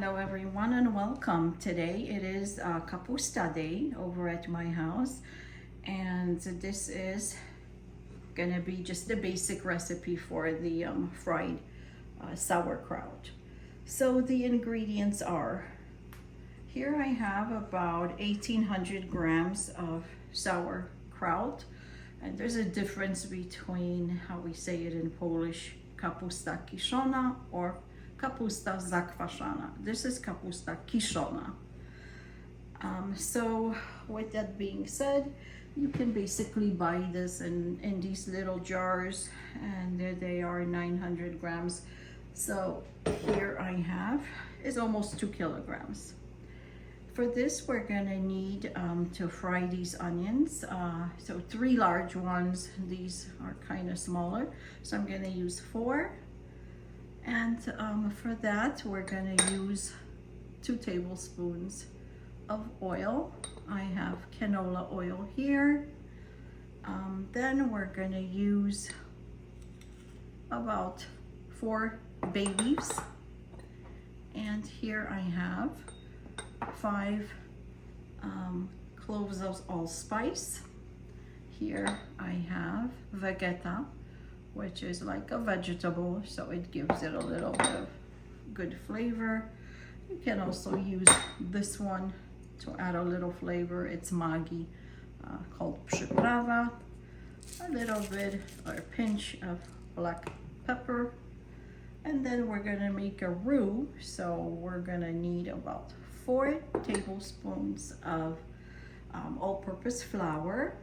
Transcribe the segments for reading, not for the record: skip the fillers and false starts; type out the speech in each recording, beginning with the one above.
Hello everyone and welcome. Today it is Kapusta day over at my house, and this is gonna be just the basic recipe for the fried sauerkraut. So the ingredients are, here I have about 1800 grams of sauerkraut, and there's a difference between how we say it in Polish, Kapusta Kiszona or Kapusta Zasmażana. This is Kapusta Kiszona. So with that being said, you can basically buy this in these little jars, and there they are, 900 grams. So here I have is almost 2 kilograms. For this, we're gonna need to fry these onions. So 3 large ones. These are kind of smaller, so I'm gonna use 4. And for that, we're gonna use 2 tablespoons of oil. I have canola oil here. Then we're gonna use about 4 bay leaves. And here I have 5 cloves of allspice. Here I have vegeta, which is like a vegetable, so it gives it a little bit of good flavor. You can also use this one to add a little flavor. It's magi, called przyprawa. A little bit or a pinch of black pepper. And then we're gonna make a roux, so we're gonna need about 4 tablespoons of all-purpose flour.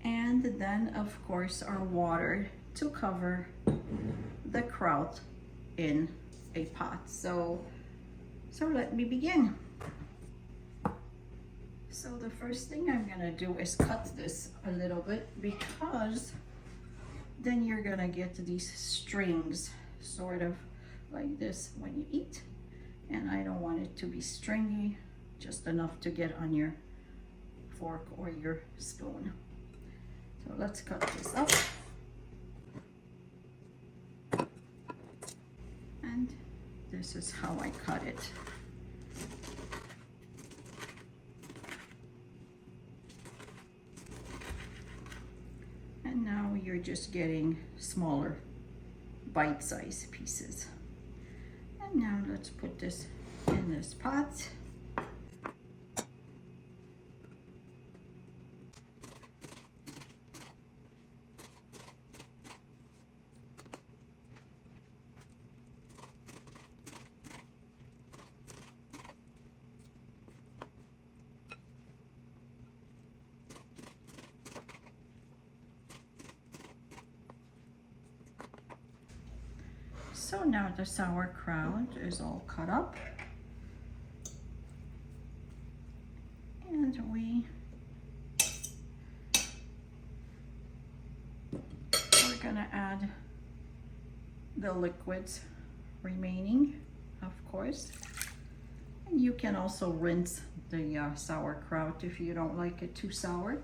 And then of course our water to cover the kraut in a pot. So let me begin. So the first thing I'm gonna do is cut this a little bit, because then you're gonna get these strings sort of like this when you eat, and I don't want it to be stringy, just enough to get on your fork or your spoon. So let's cut this up. And this is how I cut it. And now you're just getting smaller bite-sized pieces. And now let's put this in this pot. So now the sauerkraut is all cut up, and we're gonna add the liquids remaining, of course. And you can also rinse the sauerkraut if you don't like it too sour.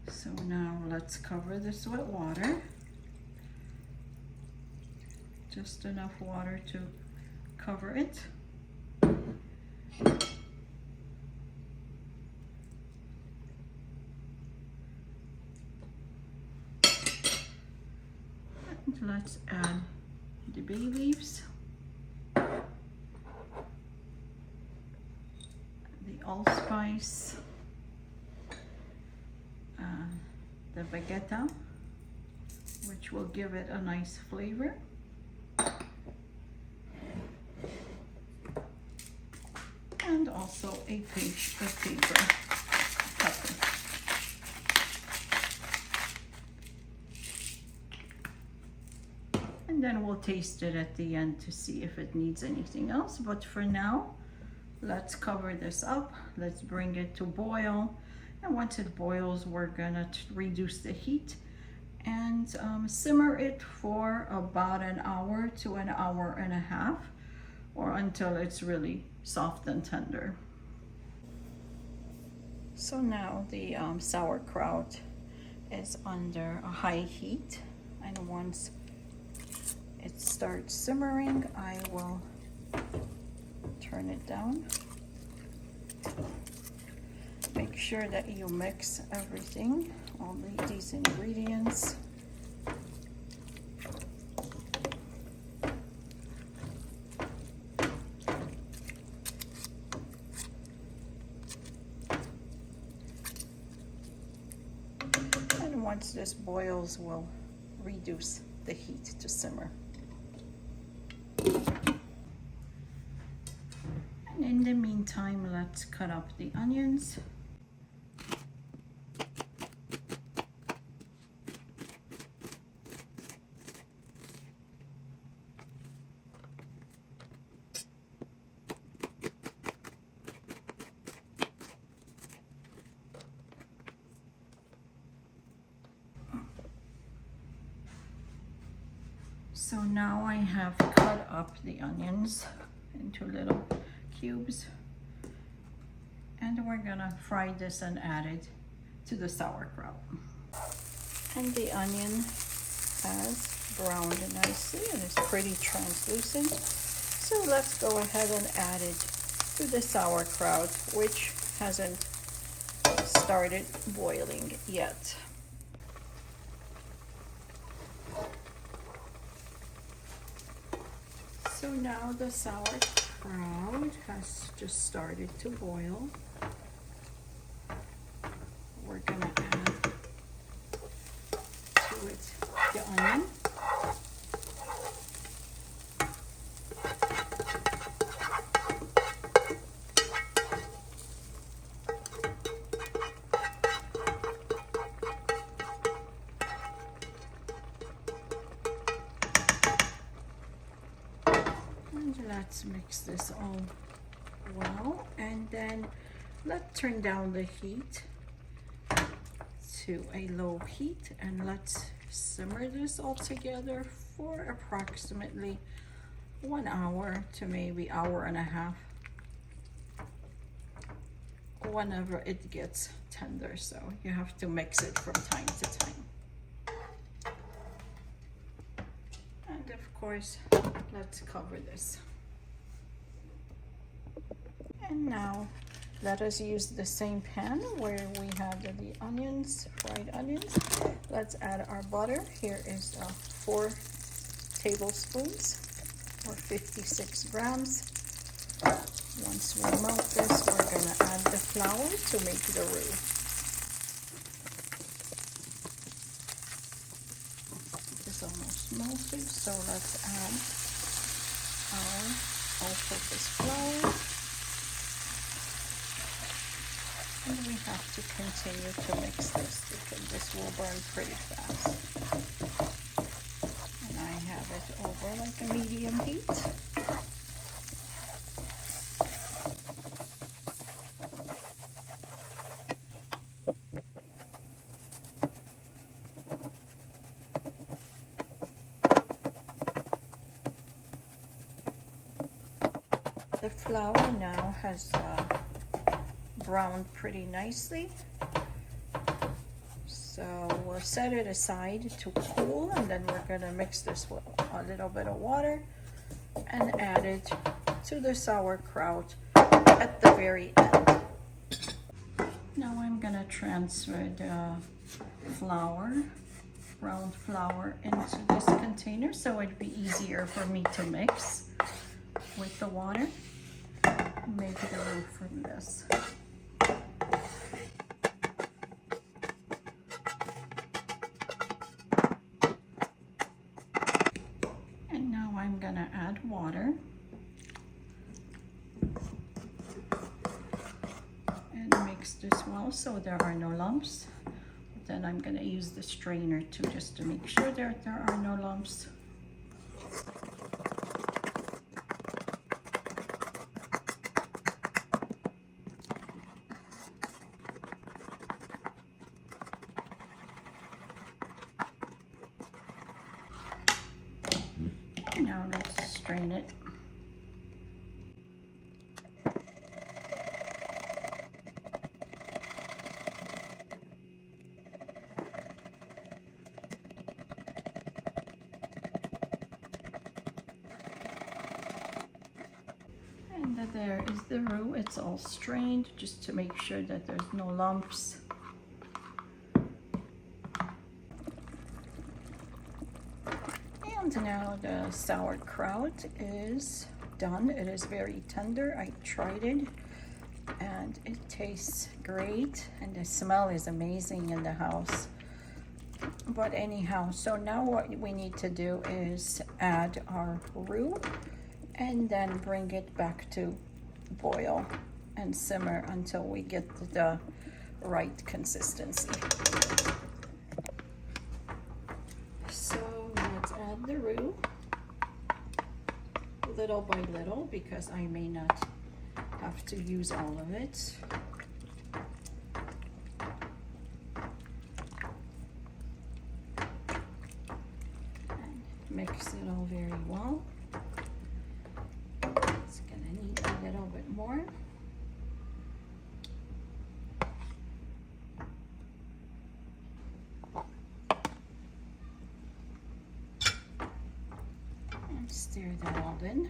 So now let's cover this with water. Just enough water to cover it. And let's add the bay leaves, the allspice, the vegeta, which will give it a nice flavor. And also a pinch of pepper. And then we'll taste it at the end to see if it needs anything else. But for now, let's cover this up. Let's bring it to boil. And once it boils, we're gonna reduce the heat and simmer it for about an hour to an hour and a half, or until it's really soft and tender. So now the sauerkraut is under a high heat, and once it starts simmering, I will turn it down. Make sure that you mix everything, all these ingredients. And once this boils, we'll reduce the heat to simmer. And in the meantime, let's cut up the onions. So now I have cut up the onions into little cubes, and we're gonna fry this and add it to the sauerkraut. And the onion has browned nicely and it's pretty translucent. So let's go ahead and add it to the sauerkraut, which hasn't started boiling yet. So now the sauerkraut has just started to boil. We're gonna add to it the onion. Let's mix this all well, and then let's turn down the heat to a low heat, and let's simmer this all together for approximately 1 hour to maybe hour and a half, whenever it gets tender. So you have to mix it from time to time. And of course, let's cover this. And now let us use the same pan where we have the onions, fried onions. Let's add our butter. Here is 4 tablespoons or 56 grams. Once we melt this, we're gonna add the flour to make the roux. It's almost melted, so let's add our all-purpose flour. And we have to continue to mix this because this will burn pretty fast. And I have it over like a medium heat. The flour now has browned pretty nicely, so we'll set it aside to cool, and then we're going to mix this with a little bit of water and add it to the sauerkraut at the very end. Now I'm going to transfer the ground flour into this container so it'd be easier for me to mix with the water. Make the roux from this. And now I'm gonna add water and mix this well so there are no lumps. Then I'm gonna use the strainer too, just to make sure that there are no lumps. Now let's strain it. there is the roux. It's all strained just to make sure that there's no lumps. And now the sauerkraut is done. It is very tender. I tried it and it tastes great, and the smell is amazing in the house. But anyhow, so now what we need to do is add our roux and then bring it back to boil and simmer until we get the right consistency. So let's add the roux little by little because I may not have to use all of it. And mix it all very well. It's gonna need a little bit more. And stir that all in.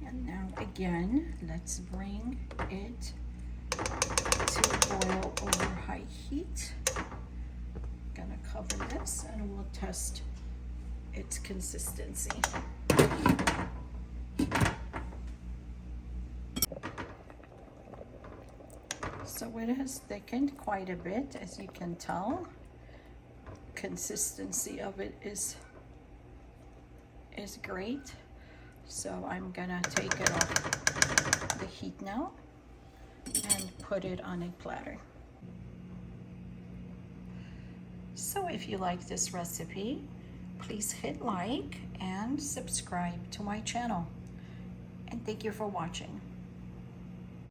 And now again, let's bring it to boil over high heat. Gonna cover this and we'll test its consistency. So it has thickened quite a bit, as you can tell. Consistency of it is great. So I'm gonna take it off the heat now and put it on a platter. So if you like this recipe, please hit like and subscribe to my channel. And thank you for watching.